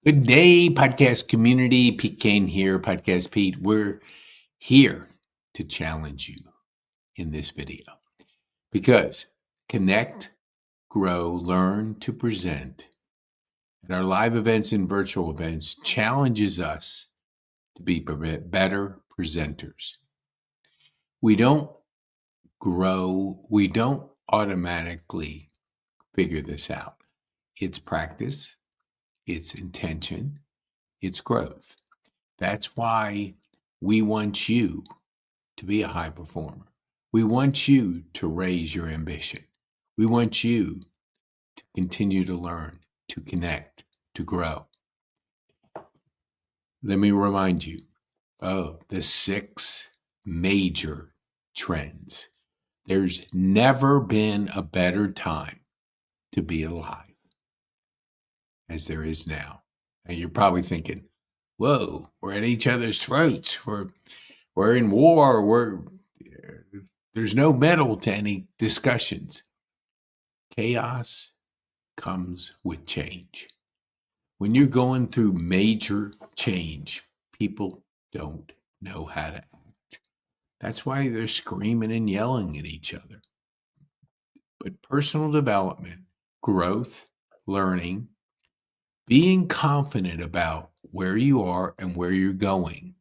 Good day, podcast community. Pete Kane here, Podcast Pete. We're here to challenge you in this video because connect, grow, learn to present at our live events and virtual events challenges us to be better presenters. We don't grow, we don't automatically figure this out. It's practice, it's intention, it's growth. That's why we want you to be a high performer. We want you to raise your ambition. We want you to continue to learn, to connect, to grow. Let me remind you of the 6 major trends. There's never been a better time to be alive as there is now. And you're probably thinking, whoa, we're at each other's throats. We're in war. There's no middle to any discussions. Chaos comes with change. When you're going through major change, people don't know how to act. That's why they're screaming and yelling at each other. But personal development, growth, learning, being confident about where you are and where you're going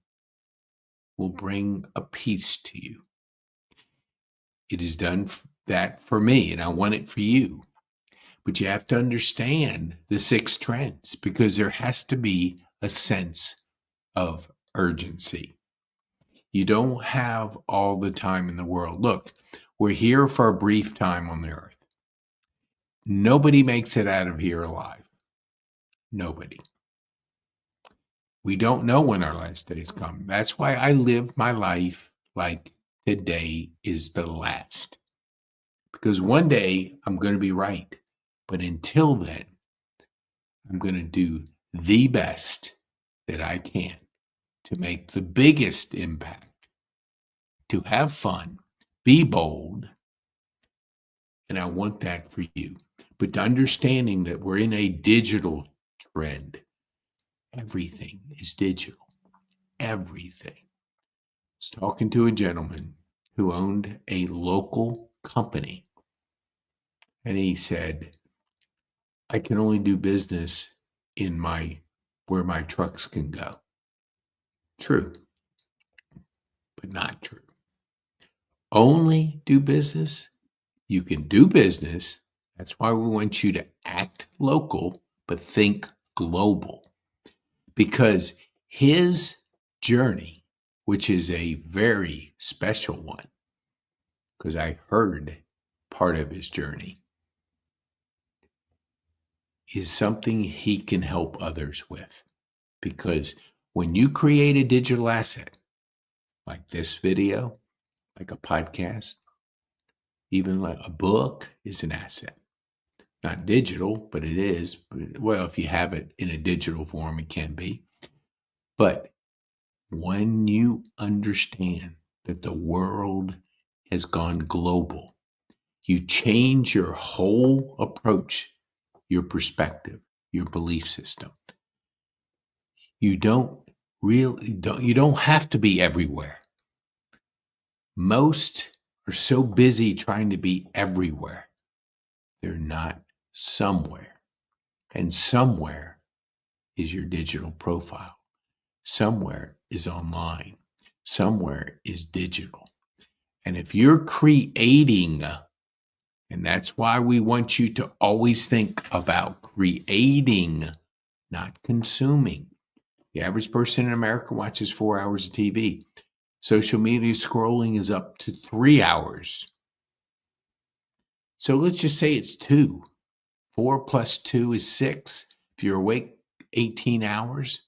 will bring a peace to you. It has done that for me, and I want it for you. But you have to understand the 6 trends because there has to be a sense of urgency. You don't have all the time in the world. Look, we're here for a brief time on the earth. Nobody makes it out of here alive. Nobody. We don't know when our last day is coming. That's why I live my life like today is the last. Because one day I'm going to be right. But until then, I'm going to do the best that I can to make the biggest impact, to have fun, be bold. And I want that for you. But understanding that we're in a digital trend. Everything is digital. Everything. I was talking to a gentleman who owned a local company. And he said, I can only do business in where my trucks can go. True, but not true. Only do business. You can do business. That's why we want you to act local, but think global. Because his journey, which is a very special one, because I heard part of his journey, is something he can help others with. Because when you create a digital asset, like this video, like a podcast, even like a book is an asset. Not digital, but it is. Well, if you have it in a digital form, it can be. But when you understand that the world has gone global, you change your whole approach, your perspective, your belief system. You don't have to be everywhere. Most are so busy trying to be everywhere. They're not somewhere. And somewhere is your digital profile. Somewhere is online. Somewhere is digital. And if you're creating, and that's why we want you to always think about creating, not consuming. The average person in America watches 4 hours of TV. Social media scrolling is up to 3 hours. So let's just say it's 2. 4 plus 2 is 6. If you're awake 18 hours,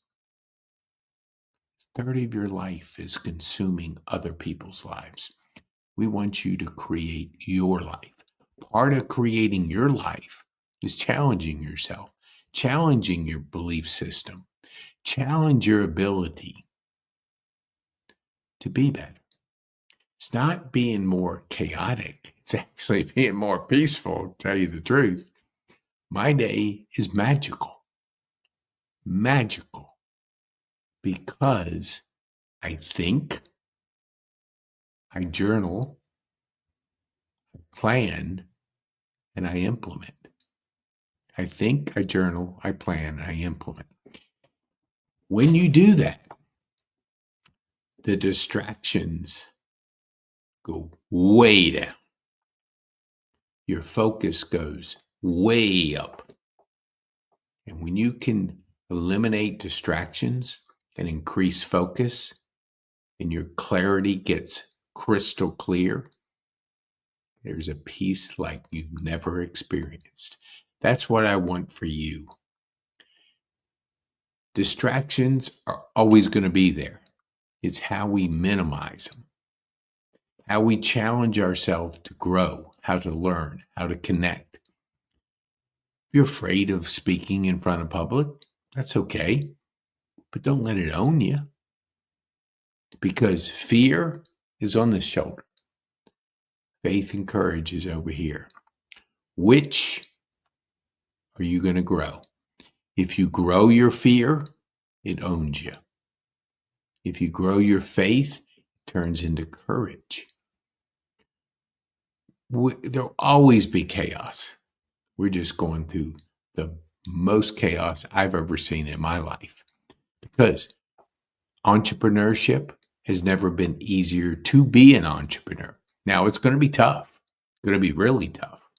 30 of your life is consuming other people's lives. We want you to create your life. Part of creating your life is challenging yourself, challenging your belief system, challenge your ability to be better. It's not being more chaotic. It's actually being more peaceful, to tell you the truth. My day is magical. magical because I think, I journal, I plan, and I implement. I think, I journal, I plan, I implement. When you do that, the distractions go way down. Your focus goes way up. And when you can eliminate distractions and increase focus, and your clarity gets crystal clear, there's a peace like you've never experienced. That's what I want for you. Distractions are always going to be there. It's how we minimize them, how we challenge ourselves to grow, how to learn, how to connect. If you're afraid of speaking in front of public, that's okay, but don't let it own you, because fear is on this shoulder. Faith and courage is over here. Which are you going to grow? If you grow your fear, it owns you. If you grow your faith, it turns into courage. There'll always be chaos. We're just going through the most chaos I've ever seen in my life, because entrepreneurship has never been easier to be an entrepreneur. Now, it's going to be tough. It's going to be really tough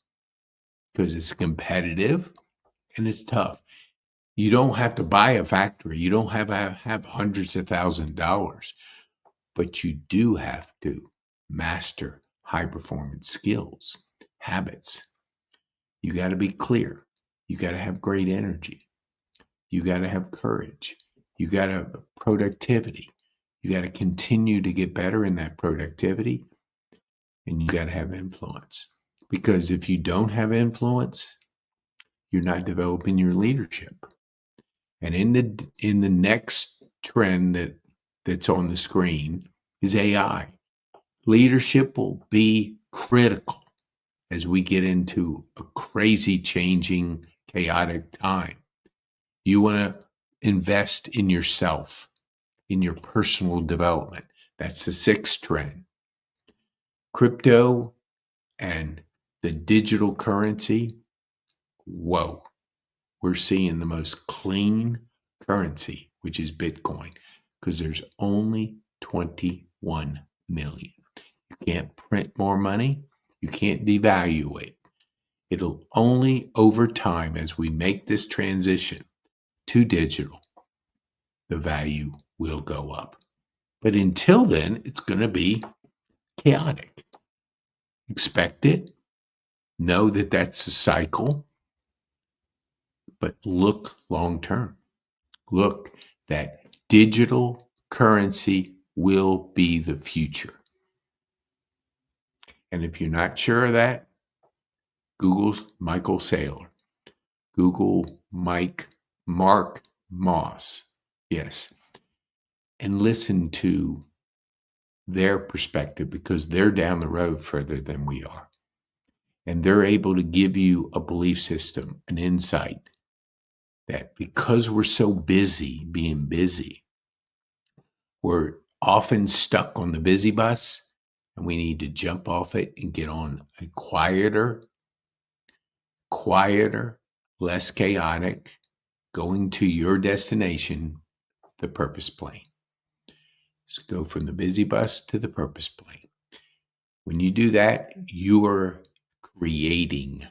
because it's competitive and it's tough. You don't have to buy a factory. You don't have to have hundreds of thousands of dollars, but you do have to master high performance skills, habits. You got to be clear. You got to have great energy. You got to have courage. You got to have productivity. You got to continue to get better in that productivity, and you got to have influence. Because if you don't have influence, you're not developing your leadership. And in the next trend that's on the screen is AI. Leadership will be critical as we get into a crazy, changing, chaotic time. You want to invest in yourself, in your personal development. That's the sixth trend. Crypto and the digital currency, whoa. We're seeing the most clean currency, which is Bitcoin, because there's only 21 million. You can't print more money. You can't devalue it. It'll only over time, as we make this transition to digital, the value will go up. But until then, it's going to be chaotic. Expect it. Know that that's a cycle. But look long term. Look, that digital currency will be the future. And if you're not sure of that, Google Michael Saylor. Google Mark Moss. Yes. And listen to their perspective, because they're down the road further than we are. And they're able to give you a belief system, an insight, that because we're so busy being busy, we're often stuck on the busy bus, and we need to jump off it and get on a quieter, less chaotic, going to your destination, the purpose plane. So go from the busy bus to the purpose plane. When you do that, you're creating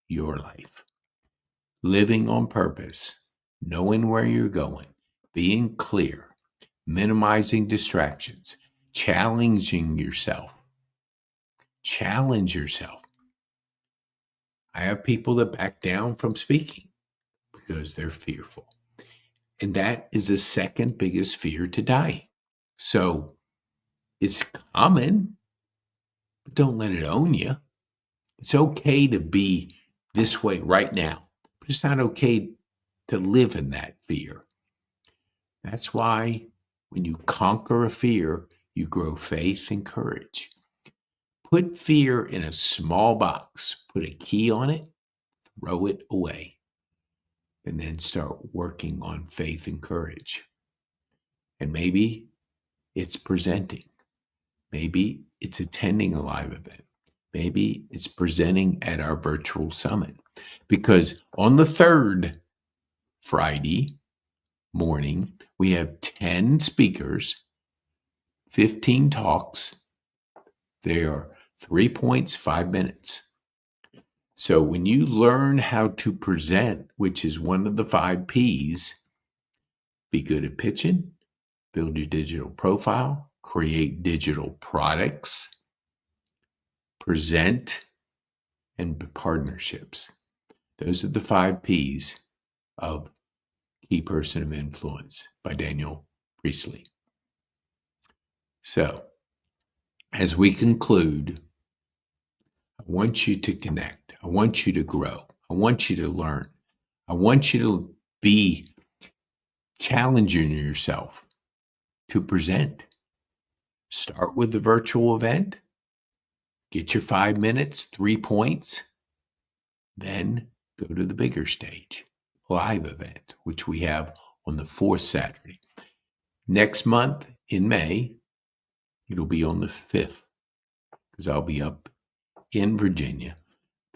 your life. Living on purpose, knowing where you're going, being clear, minimizing distractions, challenging yourself. Challenge yourself. I have people that back down from speaking because they're fearful. And that is the second biggest fear to dying. So it's common, but don't let it own you. It's okay to be this way right now, but it's not okay to live in that fear. That's why when you conquer a fear, you grow faith and courage. Put fear in a small box, put a key on it, throw it away. and then start working on faith and courage. And maybe it's presenting. Maybe it's attending a live event. Maybe it's presenting at our virtual summit. Because on the third Friday morning, we have 10 speakers, 15 talks. They are 3 points, 5 minutes. So when you learn how to present, which is one of the 5 Ps, be good at pitching, build your digital profile, create digital products, present, and partnerships. Those are the 5 Ps of Key Person of Influence by Daniel Priestley. So, as we conclude, I want you to connect. I want you to grow. I want you to learn. I want you to be challenging yourself to present. Start with the virtual event. Get your 5 minutes, 3 points. Then go to the bigger stage, live event, which we have on the 4th Saturday. Next month in May, it'll be on the 5th, because I'll be up in Virginia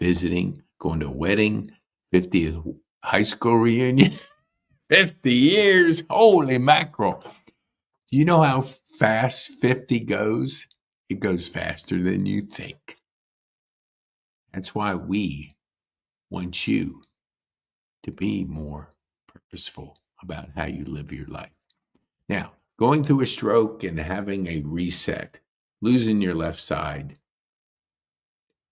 visiting, going to a wedding, 50th high school reunion, 50 years, holy mackerel. Do you know how fast 50 goes? It goes faster than you think. That's why we want you to be more purposeful about how you live your life. Now, going through a stroke and having a reset, losing your left side,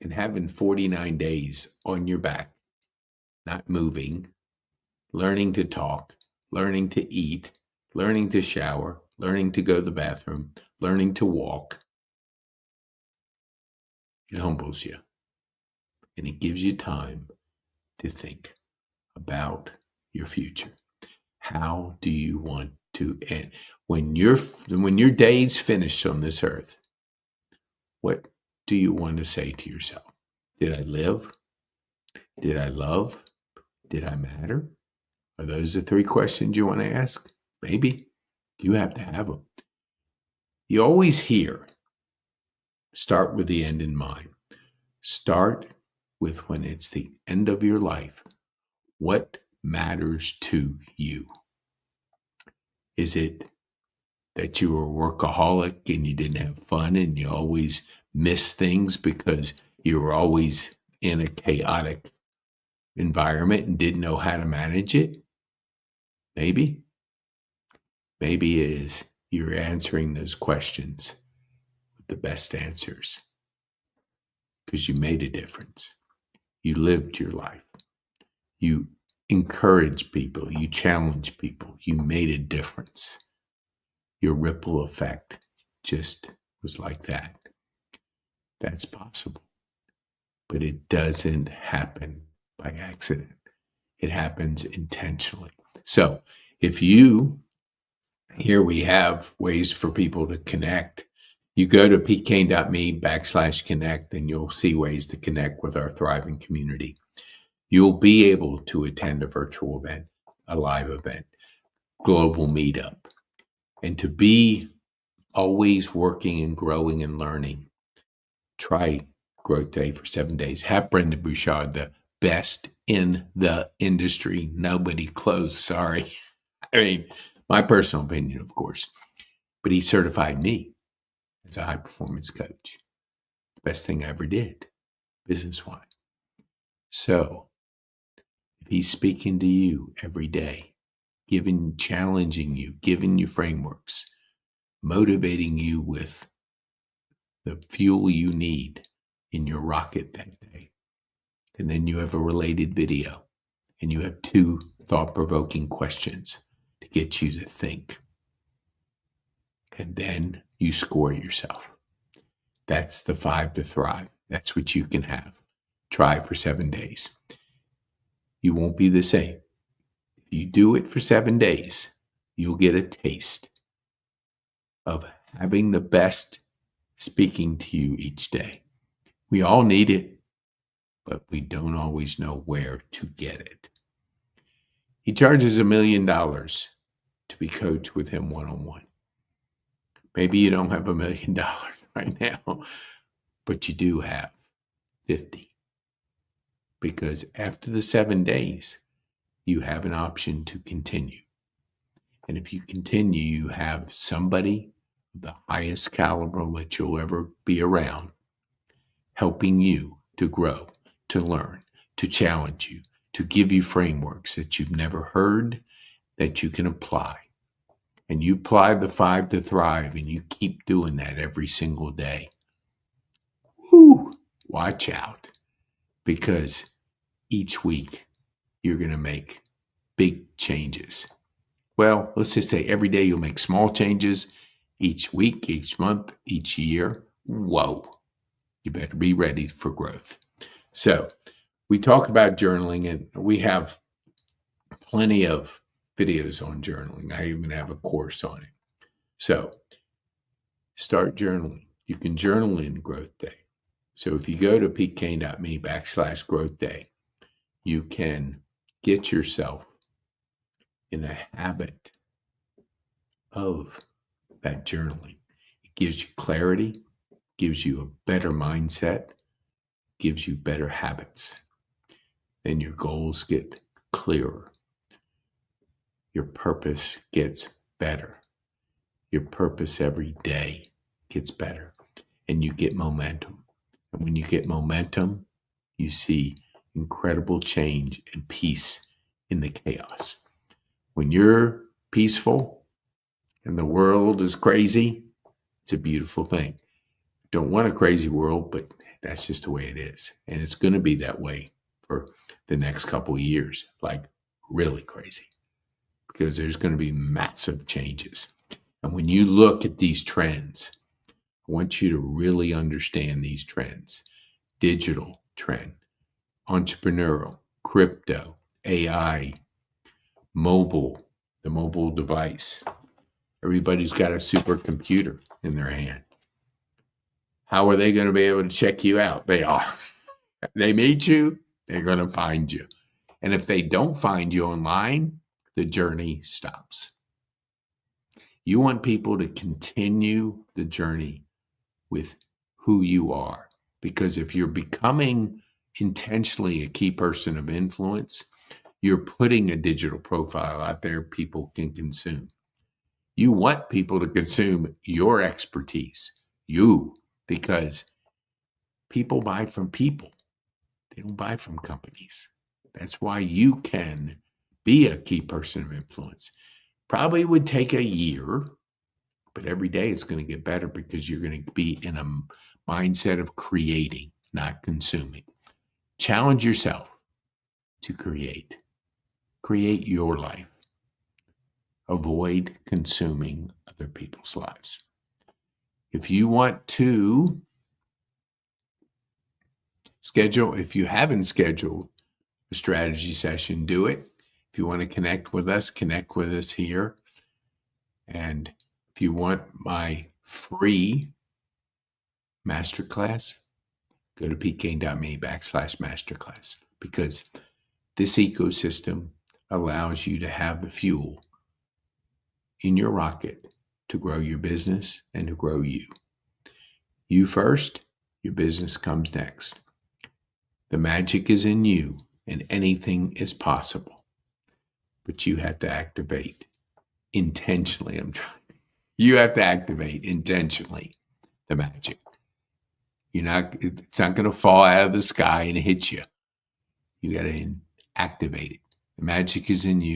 and having 49 days on your back, not moving, learning to talk, learning to eat, learning to shower, learning to go to the bathroom, learning to walk, it humbles you. And it gives you time to think about your future. How do you want to end? When your day's finished on this earth, what do you want to say to yourself? Did I live? Did I love? Did I matter? Are those the 3 questions you want to ask? Maybe. You have to have them. You always hear, start with the end in mind. Start with when it's the end of your life. What matters to you? Is it that you were a workaholic and you didn't have fun and you always missed things because you were always in a chaotic environment and didn't know how to manage it? Maybe. Maybe it is you're answering those questions with the best answers because you made a difference. You lived your life. You encouraged people. You challenged people. You made a difference. Your ripple effect just was like that. That's possible. But it doesn't happen by accident. It happens intentionally. So here we have ways for people to connect. You go to pkane.me/connect and you'll see ways to connect with our thriving community. You'll be able to attend a virtual event, a live event, global meetup, and to be always working and growing and learning. Try Growth Day for 7 days. Have Brendon Burchard, the best in the industry. Nobody close, sorry. I mean, my personal opinion, of course. But he certified me as a high-performance coach. The best thing I ever did, business-wise. So, if he's speaking to you every day, challenging you, giving you frameworks, motivating you with the fuel you need in your rocket that day, and then you have a related video, and you have 2 thought-provoking questions to get you to think. And then you score yourself. That's the 5 to thrive. That's what you can have. Try for 7 days. You won't be the same. If you do it for 7 days, you'll get a taste of having the best speaking to you each day. We all need it, but we don't always know where to get it. He charges $1 million to be coached with him one-on-one. Maybe you don't have $1 million right now, but you do have 50. Because after the 7 days, you have an option to continue. And if you continue, you have somebody of the highest caliber that you'll ever be around helping you to grow, to learn, to challenge you, to give you frameworks that you've never heard that you can apply. And you apply the 5 to Thrive, and you keep doing that every single day. Woo! Watch out, because each week you're going to make big changes. Well, let's just say every day you'll make small changes. Each week, each month, each year. Whoa, you better be ready for growth. So we talk about journaling, and we have plenty of videos on journaling. I even have a course on it. So start journaling. You can journal in Growth Day. So if you go to petekane.me/growth day, you can get yourself in a habit of that journaling. It gives you clarity, gives you a better mindset, gives you better habits. Then your goals get clearer. Your purpose gets better. Your purpose every day gets better. And you get momentum. And when you get momentum, you see incredible change and peace in the chaos. When you're peaceful and the world is crazy, it's a beautiful thing. Don't want a crazy world, but that's just the way it is. And it's going to be that way for the next couple of years, like really crazy, because there's going to be massive changes. And when you look at these trends, I want you to really understand these trends. Digital trend, entrepreneurial, crypto, AI, mobile, the mobile device. Everybody's got a supercomputer in their hand. How are they going to be able to check you out? They are. They meet you, they're going to find you. And if they don't find you online, the journey stops. You want people to continue the journey with who you are. Because if you're becoming intentionally a key person of influence, you're putting a digital profile out there people can consume. You want people to consume your expertise, because people buy from people. They don't buy from companies. That's why you can be a key person of influence. Probably would take a year, but every day it's going to get better because you're going to be in a mindset of creating, not consuming. Challenge yourself to create. Create your life. Avoid consuming other people's lives. If you want to if you haven't scheduled a strategy session, do it. If you want to connect with us here. And if you want my free masterclass, go to petekane.me/masterclass, because this ecosystem allows you to have the fuel in your rocket to grow your business and to grow you. You first, your business comes next. The magic is in you, and anything is possible. But you have to activate intentionally. You have to activate intentionally the magic. It's not going to fall out of the sky and hit you. You got to activate it. The magic is in you.